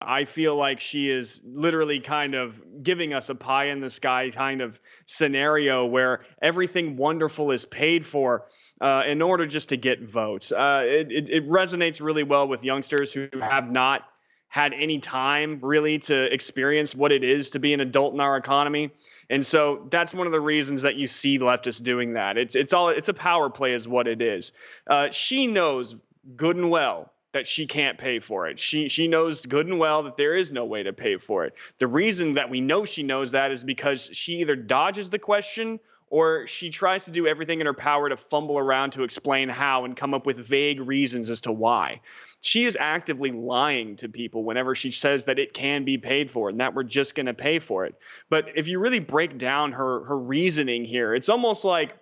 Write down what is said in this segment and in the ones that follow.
I feel like she is literally kind of giving us a pie in the sky kind of scenario where everything wonderful is paid for in order just to get votes. It resonates really well with youngsters who have not had any time really to experience what it is to be an adult in our economy. And so that's one of the reasons that you see leftists doing that. It's a power play, is what it is. She knows good and well that she can't pay for it. She knows good and well that there is no way to pay for it. The reason that we know she knows that is because she either dodges the question or she tries to do everything in her power to fumble around to explain how and come up with vague reasons as to why. She is actively lying to people whenever she says that it can be paid for and that we're just going to pay for it. But if you really break down her reasoning here, it's almost like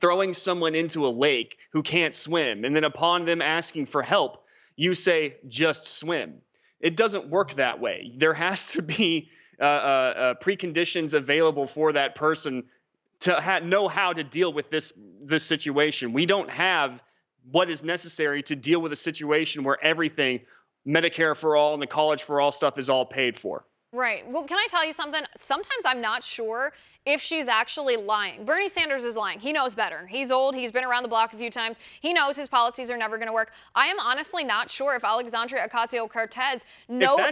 throwing someone into a lake who can't swim, and then upon them asking for help, you say, just swim. It doesn't work that way. There has to be preconditions available for that person to know how to deal with this situation. We don't have what is necessary to deal with a situation where everything, Medicare for all and the college for all stuff, is all paid for. Right. Well, can I tell you something? Sometimes I'm not sure if she's actually lying. Bernie Sanders is lying. He knows better. He's old. He's been around the block a few times. He knows his policies are never going to work. I am honestly not sure if Alexandria Ocasio-Cortez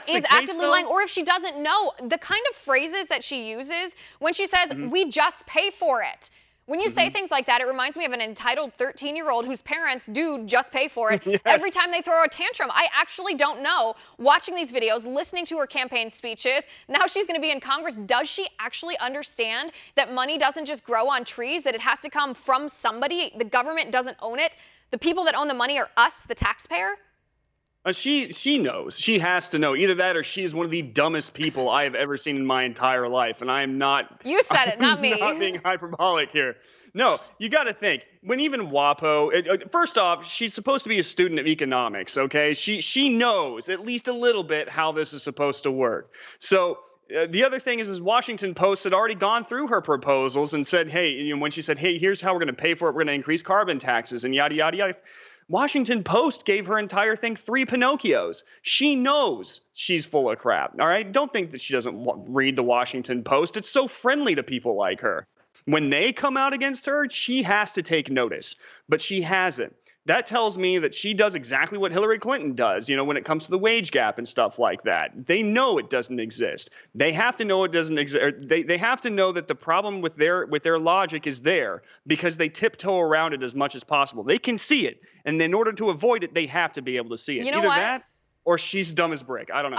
is actively lying, or if she doesn't know. The kind of phrases that she uses when she says, we just pay for it. When you say things like that, it reminds me of an entitled 13-year-old whose parents do just pay for it every time they throw a tantrum. I actually don't know. Watching these videos, listening to her campaign speeches, now she's going to be in Congress. Does she actually understand that money doesn't just grow on trees, that it has to come from somebody? The government doesn't own it. The people that own the money are us, the taxpayer. She knows. She has to know. Either that or she's one of the dumbest people I have ever seen in my entire life. And I am not. You said it, not me. I'm not being hyperbolic here. No, you got to think. When even WAPO, first off, she's supposed to be a student of economics, okay? She knows at least a little bit how this is supposed to work. So the other thing is Washington Post had already gone through her proposals and said, hey, when she said, hey, here's how we're going to pay for it. We're going to increase carbon taxes and yada, yada, yada. Washington Post gave her entire thing 3 Pinocchios. She knows she's full of crap, all right? Don't think that she doesn't read the Washington Post. It's so friendly to people like her. When they come out against her, she has to take notice, but she hasn't. That tells me that she does exactly what Hillary Clinton does, when it comes to the wage gap and stuff like that. They know it doesn't exist. They have to know it doesn't exist. They have to know that the problem with their logic is there because they tiptoe around it as much as possible. They can see it, and in order to avoid it, they have to be able to see it. You know Either what? that or she's dumb as brick. I don't know.